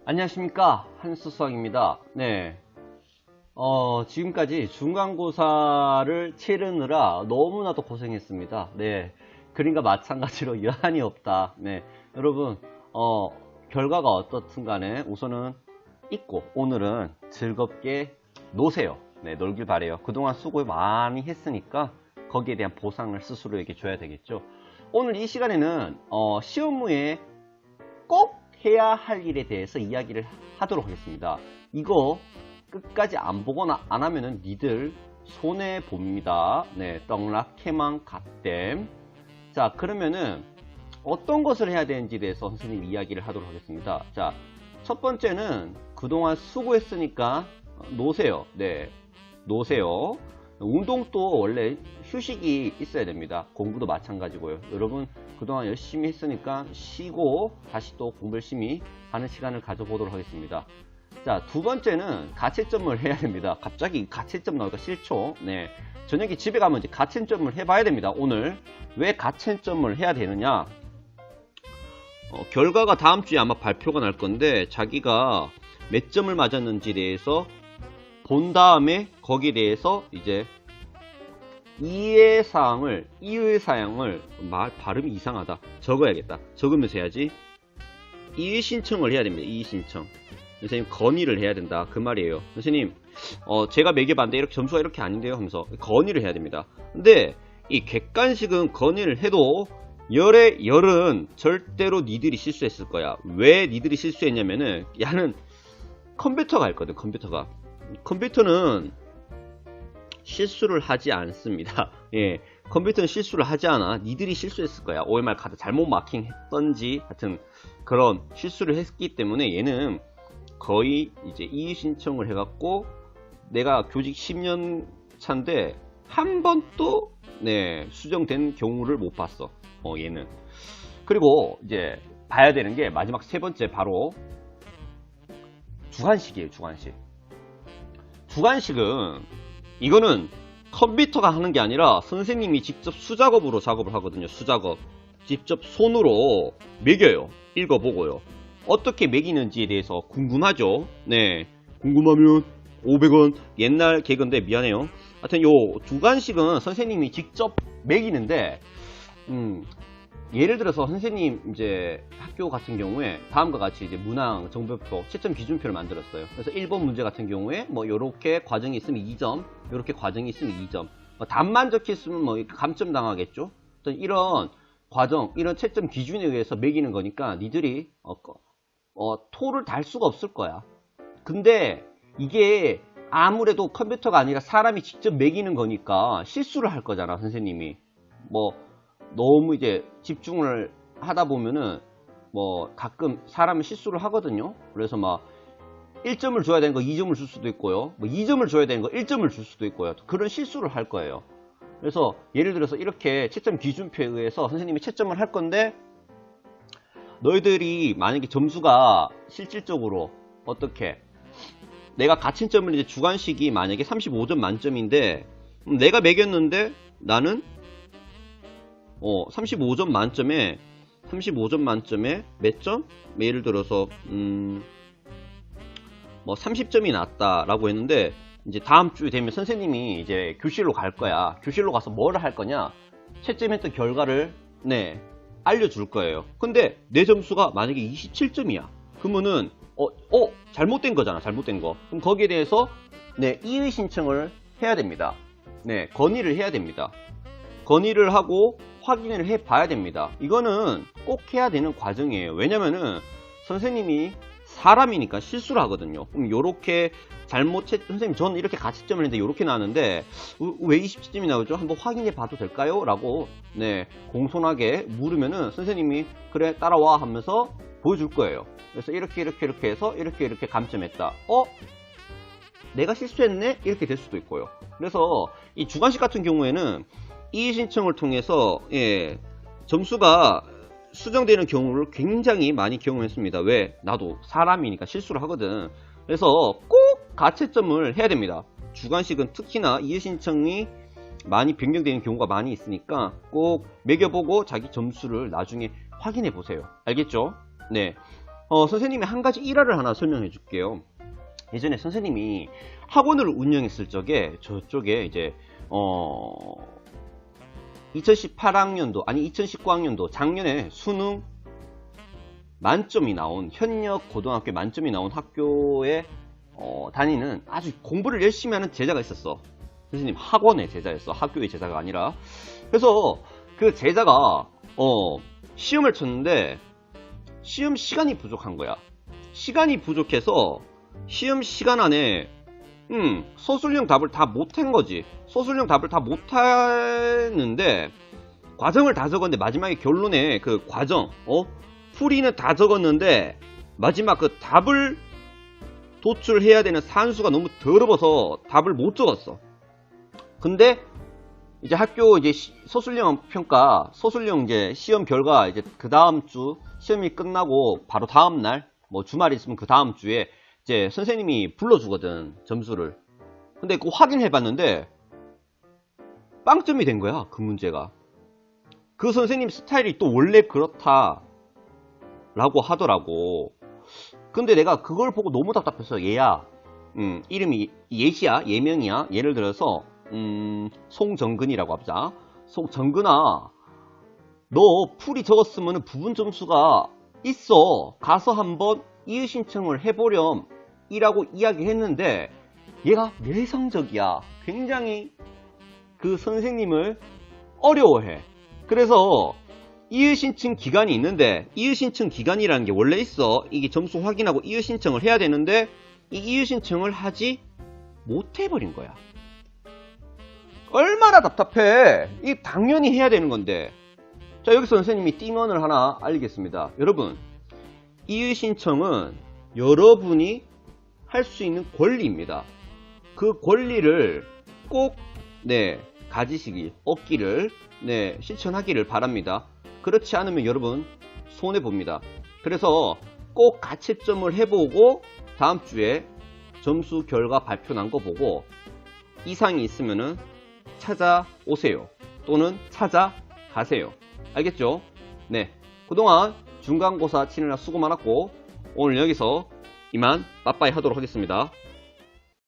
안녕하십니까, 한수성입니다. 네. 지금까지 중간고사를 치르느라 너무나도 고생했습니다. 네. 그림과 마찬가지로 여한이 없다. 네. 여러분, 결과가 어떻든 간에 우선은 잊고 오늘은 즐겁게 노세요. 네, 놀길 바래요. 그동안 수고 많이 했으니까 거기에 대한 보상을 스스로에게 줘야 되겠죠. 오늘 이 시간에는 시험 후에 꼭 해야 할 일에 대해서 이야기를 하도록 하겠습니다. 이거 끝까지 안 보거나 안 하면은 니들 손해봅니다. 네, 떡락, 캐망, 갓댐. 자, 그러면은 어떤 것을 해야 되는지에 대해서 선생님 이야기를 하도록 하겠습니다. 자, 첫 번째는 그동안 수고했으니까 노세요. 네, 노세요. 운동도 원래 휴식이 있어야 됩니다. 공부도 마찬가지고요. 여러분 그동안 열심히 했으니까 쉬고 다시 또 공부 열심히 하는 시간을 가져보도록 하겠습니다. 자, 두 번째는 가채점을 해야 됩니다. 갑자기 가채점 나오니까 싫죠. 네, 저녁에 집에 가면 이제 가채점을 해봐야 됩니다. 오늘 왜 가채점을 해야 되느냐, 결과가 다음 주에 아마 발표가 날 건데 자기가 몇 점을 맞았는지에 대해서 본 다음에 거기에 대해서 이제 이해사항을 발음이 이상하다. 적어야겠다. 적으면서 해야지. 이의 신청을 해야 됩니다. 이의 신청. 선생님 건의를 해야 된다. 그 말이에요. 선생님 제가 매겨봤는데 이렇게 점수가 이렇게 아닌데요 하면서 건의를 해야 됩니다. 근데 이 객관식은 건의를 해도 열은 절대로 니들이 실수했을 거야. 왜 니들이 실수했냐면은 야는 컴퓨터가 있거든. 컴퓨터는 실수를 하지 않습니다. 예, 컴퓨터는 실수를 하지 않아. 니들이 실수했을 거야. OMR 카드 잘못 마킹했던지 하여튼 그런 실수를 했기 때문에 얘는 거의 이제 이의 신청을 해갖고 내가 교직 10년 차인데 한 번도 수정된 경우를 못 봤어. 얘는. 그리고 이제 봐야 되는 게 마지막 세 번째 바로 주관식이에요. 주관식은 이거는 컴퓨터가 하는 게 아니라 선생님이 직접 수작업으로 작업을 하거든요. 수작업. 직접 손으로 매겨요. 읽어보고요. 어떻게 매기는지에 대해서 궁금하죠? 네. 궁금하면 500원. 옛날 개그인데 미안해요. 하여튼 요 주관식은 선생님이 직접 매기는데, 예를 들어서 선생님 이제 학교 같은 경우에 다음과 같이 이제 문항 정보표 채점 기준표를 만들었어요. 그래서 1번 문제 같은 경우에 뭐 요렇게 과정이 있으면 2점, 요렇게 과정이 있으면 2점, 답만 적혀 있으면 뭐 감점 당하겠죠. 이런 과정, 이런 채점 기준에 의해서 매기는 거니까 니들이 토를 달 수가 없을 거야. 근데 이게 아무래도 컴퓨터가 아니라 사람이 직접 매기는 거니까 실수를 할 거잖아. 선생님이 뭐 너무 이제 집중을 하다 보면은 뭐 가끔 사람은 실수를 하거든요. 그래서 막 1점을 줘야 되는 거 2점을 줄 수도 있고요. 뭐 2점을 줘야 되는 거 1점을 줄 수도 있고요. 그런 실수를 할 거예요. 그래서 예를 들어서 이렇게 채점 기준표에 의해서 선생님이 채점을 할 건데, 너희들이 만약에 점수가 실질적으로 어떻게 내가 가채점을 이제 주관식이 만약에 35점 만점인데 내가 매겼는데 나는 35점 만점에 몇 점? 예를 들어서 뭐 30점이 났다라고 했는데, 이제 다음 주 되면 선생님이 이제 교실로 갈 거야. 교실로 가서 뭐를 할 거냐? 채점했던 결과를 알려줄 거예요. 근데 내 점수가 만약에 27점이야. 그러면은 잘못된 거잖아. 잘못된 거. 그럼 거기에 대해서 이의 신청을 해야 됩니다. 건의를 해야 됩니다. 건의를 하고 확인을 해 봐야 됩니다. 이거는 꼭 해야 되는 과정이에요. 왜냐면은 선생님이 사람이니까 실수를 하거든요. 그럼 요렇게 선생님 저는 이렇게 가채점을 했는데 요렇게 나왔는데 왜 27점이 나오죠? 한번 확인해 봐도 될까요? 라고 공손하게 물으면은 선생님이 그래 따라와 하면서 보여줄 거예요. 그래서 이렇게 해서 이렇게 감점했다. 내가 실수했네? 이렇게 될 수도 있고요. 그래서 이 주관식 같은 경우에는 이의 신청을 통해서 점수가 수정되는 경우를 굉장히 많이 경험했습니다. 왜? 나도 사람이니까 실수를 하거든. 그래서 꼭 가채점을 해야 됩니다. 주관식은 특히나 이의 신청이 많이 변경되는 경우가 많이 있으니까 꼭 매겨보고 자기 점수를 나중에 확인해 보세요. 알겠죠? 네. 선생님이 한 가지 일화를 하나 설명해 줄게요. 예전에 선생님이 학원을 운영했을 적에 저쪽에 이제 2018학년도 아니 2019학년도 작년에 수능 만점이 나온 현역 고등학교 만점이 나온 학교에 다니는 아주 공부를 열심히 하는 제자가 있었어. 선생님 학원의 제자였어. 학교의 제자가 아니라. 그래서 그 제자가 시험을 쳤는데 시험 시간이 부족한 거야. 시간이 부족해서 시험 시간 안에 서술형 답을 다 못한 거지. 서술형 답을 다 못했는데 과정을 다 적었는데 마지막에 결론에 그 과정 풀이는 다 적었는데 마지막 그 답을 도출해야 되는 산수가 너무 더러워서 답을 못 적었어. 근데 이제 학교 이제 서술형 평가, 서술형 이제 시험 결과 이제 그 다음 주 시험이 끝나고 바로 다음 날, 뭐 주말 있으면 그 다음 주에 이제 선생님이 불러주거든, 점수를. 근데 그거 확인해 봤는데 빵점이 된 거야, 그 문제가. 그 선생님 스타일이 또 원래 그렇다 라고 하더라고. 근데 내가 그걸 보고 너무 답답해서 얘야, 이름이 예시야, 예명이야. 예를 들어서 송정근이라고 하자. 송정근아, 너 풀이 적었으면 부분 점수가 있어. 가서 한번 이의 신청을 해보렴 이라고 이야기했는데 얘가 내성적이야. 굉장히 그 선생님을 어려워해. 그래서 이의 신청 기간이 있는데 이의 신청 기간이라는 게 원래 있어. 이게 점수 확인하고 이의 신청을 해야 되는데 이 이의 신청을 하지 못해버린 거야. 얼마나 답답해. 이 당연히 해야 되는 건데. 자, 여기서 선생님이 띵언을 하나 알리겠습니다. 여러분, 이의 신청은 여러분이 할 수 있는 권리입니다. 그 권리를 꼭 가지시기, 얻기를 실천하기를 바랍니다. 그렇지 않으면 여러분 손해봅니다. 그래서 꼭 가채점을 해보고 다음 주에 점수 결과 발표 난 거 보고 이상이 있으면은 찾아오세요. 또는 찾아가세요. 알겠죠? 네. 그동안 중간고사 치느라 수고 많았고 오늘 여기서 이만 빠빠이 하도록 하겠습니다.